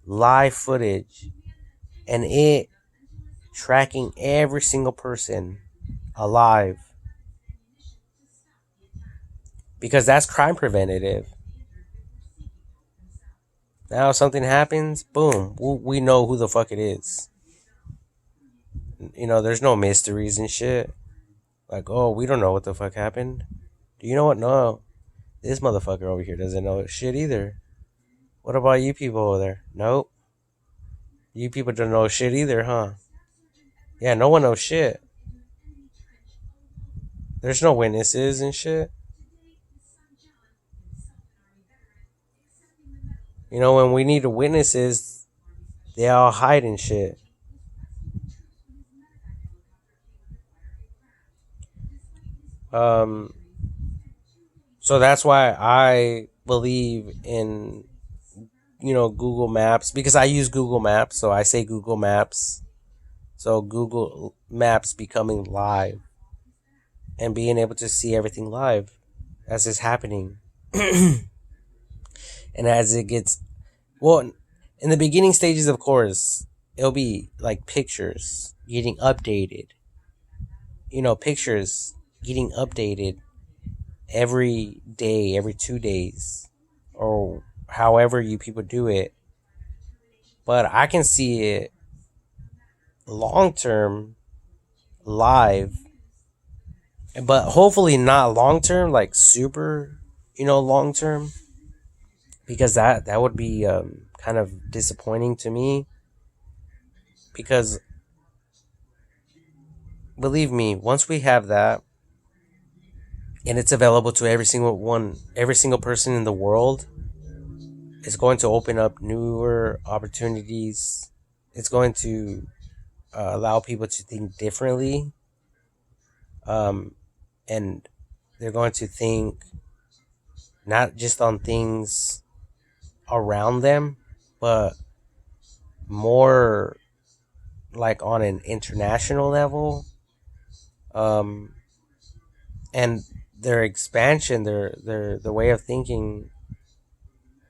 live footage and it tracking every single person alive, because that's crime preventative. Now if something happens, boom, we know who the fuck it is. There's no mysteries and shit. Like, oh, we don't know what the fuck happened. Do you know what? No, this motherfucker over here doesn't know shit either. What about you people over there? Nope. You people don't know shit either, huh? Yeah, no one knows shit. There's no witnesses and shit. When we need witnesses, they all hide and shit. Um, so that's why I believe in, Google Maps, because I use Google Maps. So I say Google Maps. So Google Maps becoming live and being able to see everything live as it's happening. And as it gets, well, in the beginning stages, of course, it'll be like pictures getting updated. Pictures getting updated every day, every 2 days, or however you people do it. But I can see it long term, live, but hopefully not long term, like super, long term, because that would be kind of disappointing to me. Because believe me, once we have that and it's available to every single person in the world, it's going to open up newer opportunities. It's going to allow people to think differently, and they're going to think not just on things around them, but more like on an international level. Um, and their expansion, their way of thinking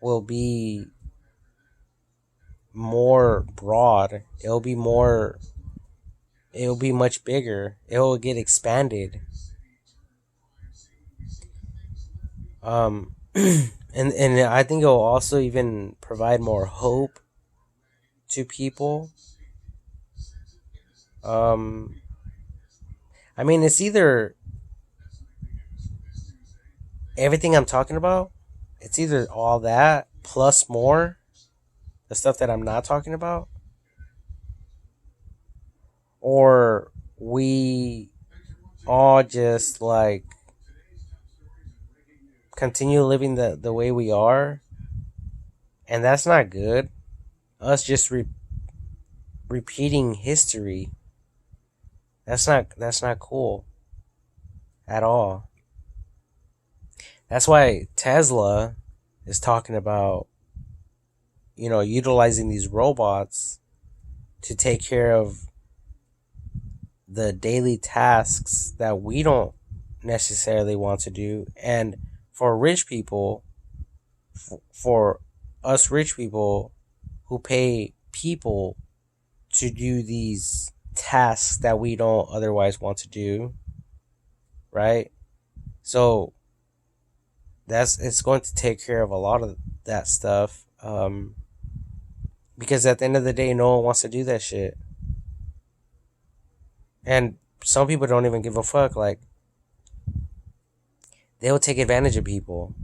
will be more broad. It'll be much bigger. It'll get expanded. And I think it'll also even provide more hope to people. Um, I mean, it's either everything I'm talking about. It's either all that plus more, the stuff that I'm not talking about, or we all just like continue living the way we are, and that's not good. Us just repeating history. That's not cool at all. That's why Tesla is talking about, utilizing these robots to take care of the daily tasks that we don't necessarily want to do. And for rich people, for us rich people who pay people to do these tasks that we don't otherwise want to do, right? So it's going to take care of a lot of that stuff, because at the end of the day, no one wants to do that shit, and some people don't even give a fuck. Like, they'll take advantage of people.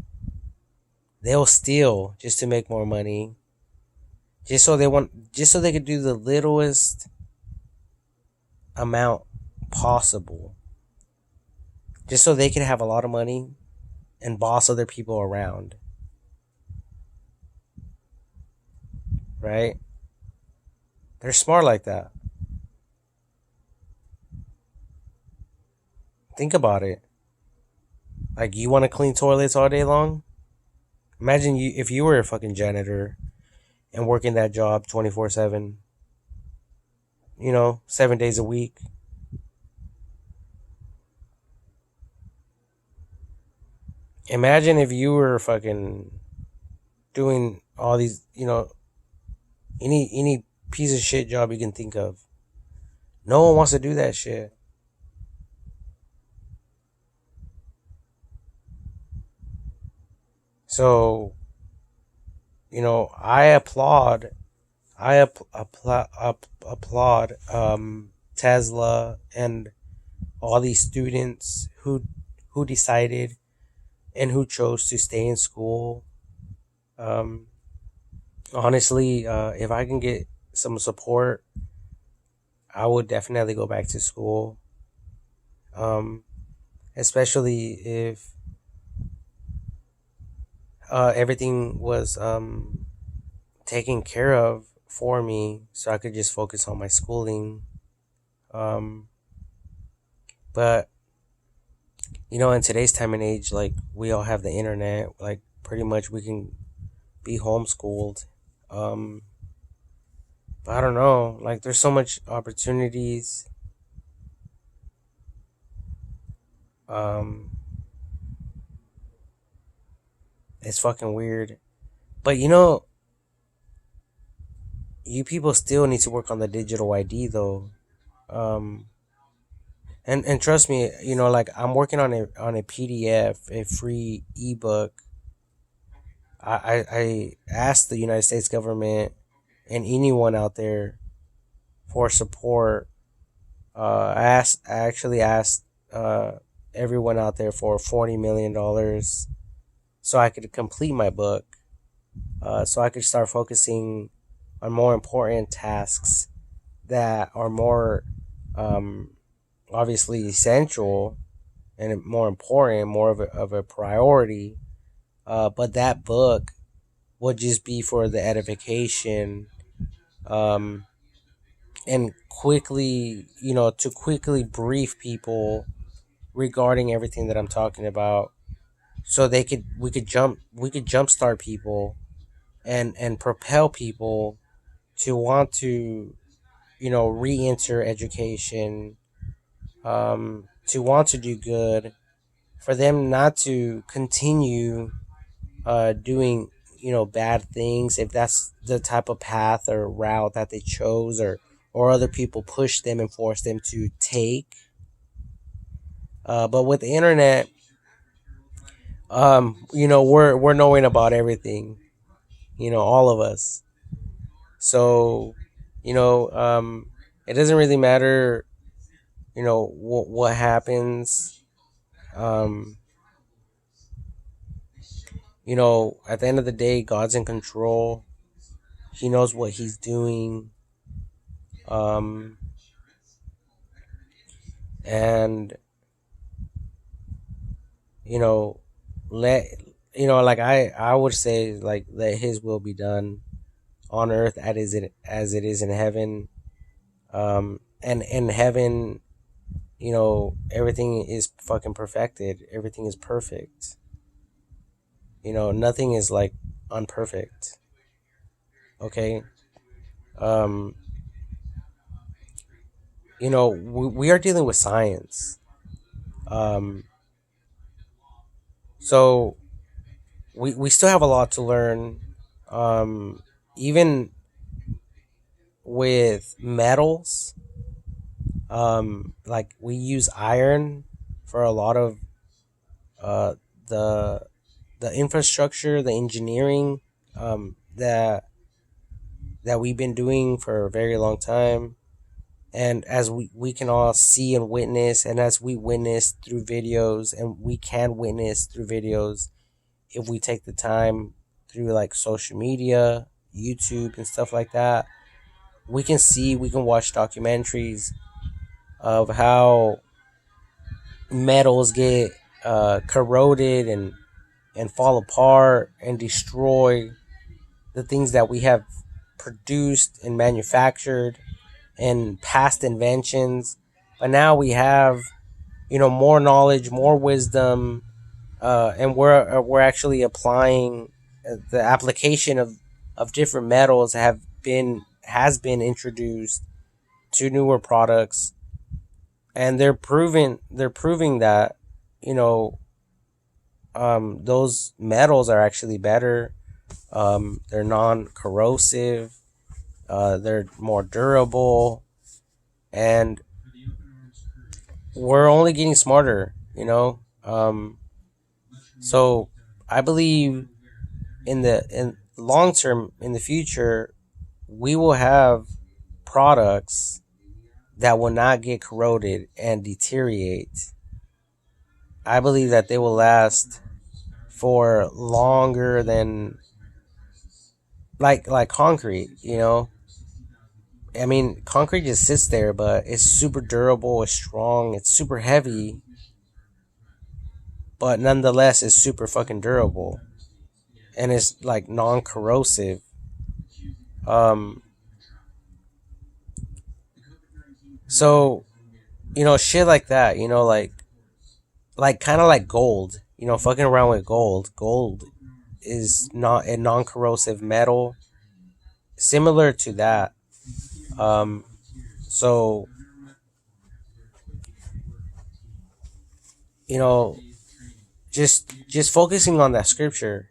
They'll steal just to make more money, just so they could do the littlest amount possible, just so they can have a lot of money and boss other people around, right? They're smart like that. Think about it. Like, you want to clean toilets all day long? Imagine if you were a fucking janitor and working that job 24/7, 7 days a week. Imagine if you were fucking doing all these, any piece of shit job you can think of. No one wants to do that shit. So, I applaud. I applaud Tesla and all these students who decided and who chose to stay in school. Um, Honestly, if I can get some support, I would definitely go back to school. Um, Especially if everything was taken care of for me, so I could just focus on my schooling. Um, but in today's time and age, like we all have the internet, like pretty much we can be homeschooled. Um, but I don't know, like there's so much opportunities. Um, it's fucking weird. But you people still need to work on the digital ID though. Um, and trust me, like I'm working on a PDF, a free ebook. I asked the United States government and anyone out there for support. I actually asked everyone out there for $40 million so I could complete my book. So I could start focusing on more important tasks that are more um, obviously essential and more important, more of a priority. But that book would just be for the edification, um, and quickly, to quickly brief people regarding everything that I'm talking about, so we could jumpstart people and propel people to want to re-enter education, to want to do good, for them not to continue doing bad things if that's the type of path or route that they chose, or other people push them and force them to take. But with the internet, we're knowing about everything, all of us. So it doesn't really matter what happens. um at the end of the day, God's in control. He knows what he's doing. um and you know let like I would say, like, let his will be done on earth as it is in heaven. And in heaven, everything is fucking perfected, everything is perfect. Nothing is like unperfect. Okay. um we are dealing with science. um so we still have a lot to learn. Even with metals, like we use iron for a lot of uh the infrastructure, the engineering, that we've been doing for a very long time. And as we can all see and witness, and as we witness through videos, and we can witness through videos if we take the time through like social media, YouTube, and stuff like that, we can watch documentaries of how metals get corroded and fall apart and destroy the things that we have produced and manufactured and past inventions. But now we have more knowledge, more wisdom, and we're actually applying the application of different metals has been introduced to newer products, and they're proving that you know those metals are actually better. They're non-corrosive. They're more durable, and we're only getting smarter. So I believe in long term, in the future, we will have products that will not get corroded and deteriorate. I believe that they will last for longer than like concrete. I mean, concrete just sits there, but it's super durable, it's strong, it's super heavy, but nonetheless, it's super fucking durable, and it's like non-corrosive. Um, so shit like that. Like kind of like gold. Fucking around with gold. Gold is not a non-corrosive metal, similar to that. Um, so you know, just focusing on that scripture.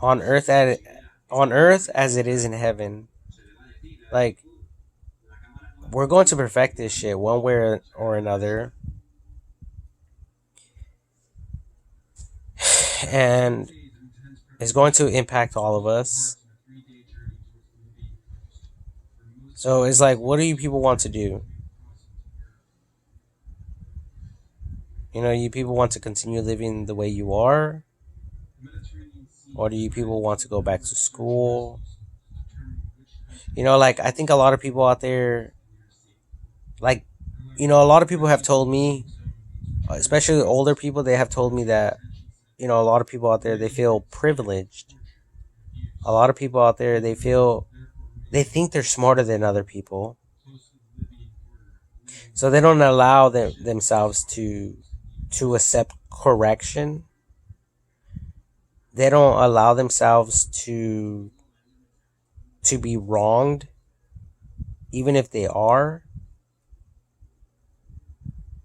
On earth at on earth as it is in heaven. Like, we're going to perfect this shit one way or another, and it's going to impact all of us. So it's like, what do you people want to do? You people want to continue living the way you are, or do you people want to go back to school? Like, I think a lot of people out there, like, a lot of people have told me, especially older people, they have told me that, a lot of people out there, they feel privileged. A lot of people out there, they think they're smarter than other people. So they don't allow themselves to accept correction. They don't allow themselves to be wronged, even if they are.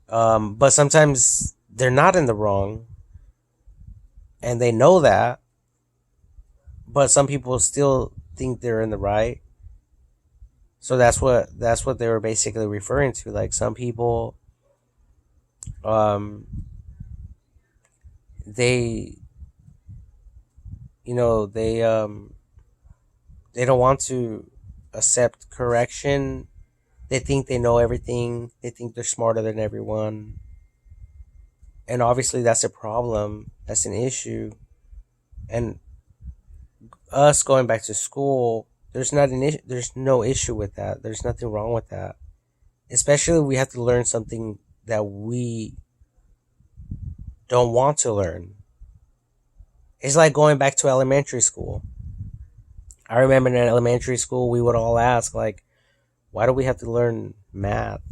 But sometimes they're not in the wrong, and they know that. But some people still think they're in the right. So that's what they were basically referring to. Like, some people, um, they, they don't want to accept correction. They think they know everything. They think they're smarter than everyone. And obviously that's a problem. That's an issue. And us going back to school, there's no issue with that. There's nothing wrong with that. Especially we have to learn something that we don't want to learn. It's like going back to elementary school. I remember in elementary school we would all ask, like, why do we have to learn math?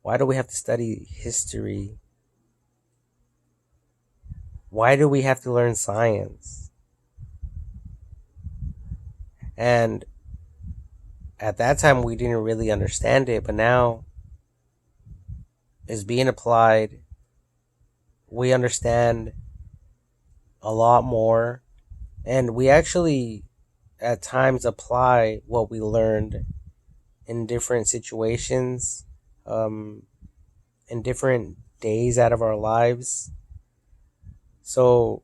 Why do we have to study history? Why do we have to learn science? And at that time we didn't really understand it, but now it's being applied. We understand a lot more, and we actually at times apply what we learned in different situations, in different days out of our lives. So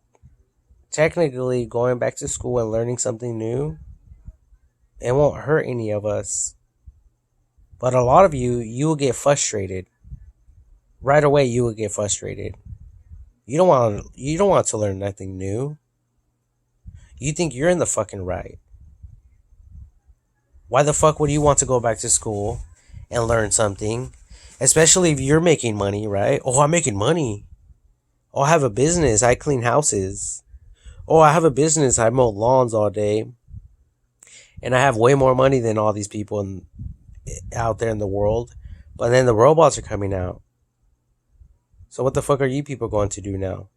technically, going back to school and learning something new, it won't hurt any of us. But a lot of you will get frustrated. Right away you will get frustrated. You don't want to learn nothing new. You think you're in the fucking right. Why the fuck would you want to go back to school and learn something? Especially if you're making money, right? Oh, I'm making money. Oh, I have a business. I clean houses. Oh, I have a business. I mow lawns all day. And I have way more money than all these people out there in the world. But then the robots are coming out. So what the fuck are you people going to do now?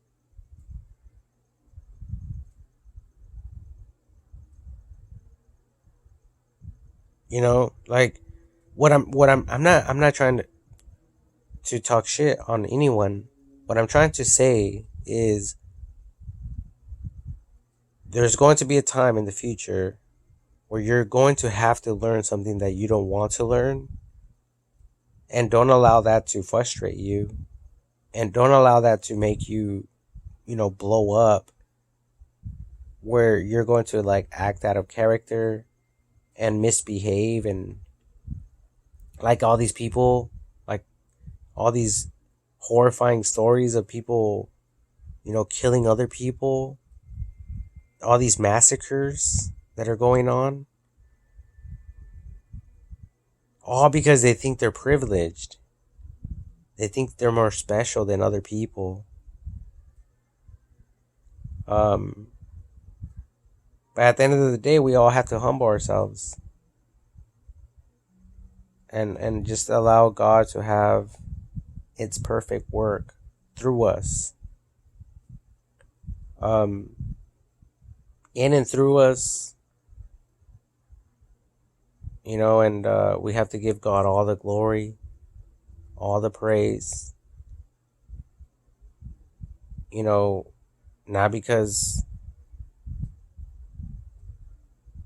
Like, I'm not trying to talk shit on anyone. What I'm trying to say is, there's going to be a time in the future where you're going to have to learn something that you don't want to learn, and don't allow that to frustrate you, and don't allow that to make you, blow up, where you're going to like act out of character and misbehave, and like all these people, like all these horrifying stories of people, killing other people, all these massacres that are going on, all because they think they're privileged. They think they're more special than other people. Um, but at the end of the day, we all have to humble ourselves and just allow God to have its perfect work through us. Um, in and through us, and we have to give God all the glory, all the praise, not because,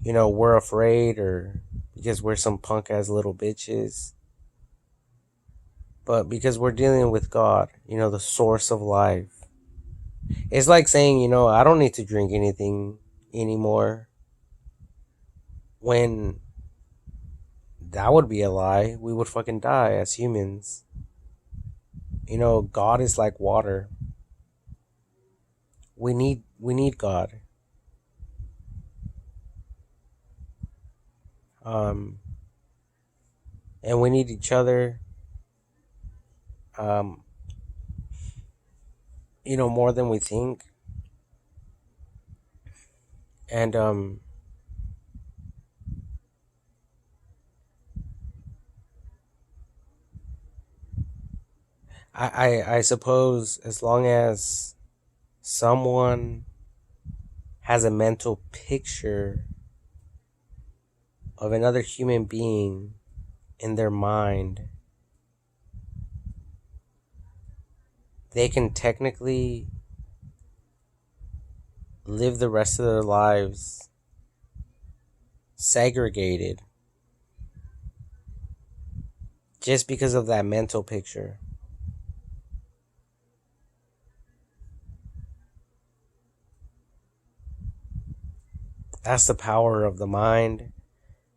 we're afraid or because we're some punk ass little bitches, but because we're dealing with God, the source of life. It's like saying, I don't need to drink anything anymore, when that would be a lie. We would fucking die as humans. God is like water. We need God. Um and we need each other, um more than we think. And I suppose as long as someone has a mental picture of another human being in their mind, they can technically live the rest of their lives segregated just because of that mental picture. That's the power of the mind,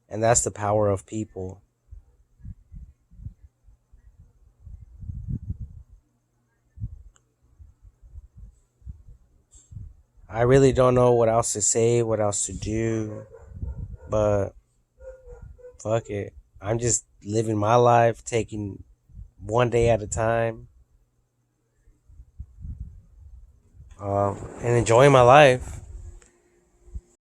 and that's the power of people. I really don't know what else to say, what else to do, but fuck it. I'm just living my life, taking one day at a time, and enjoying my life.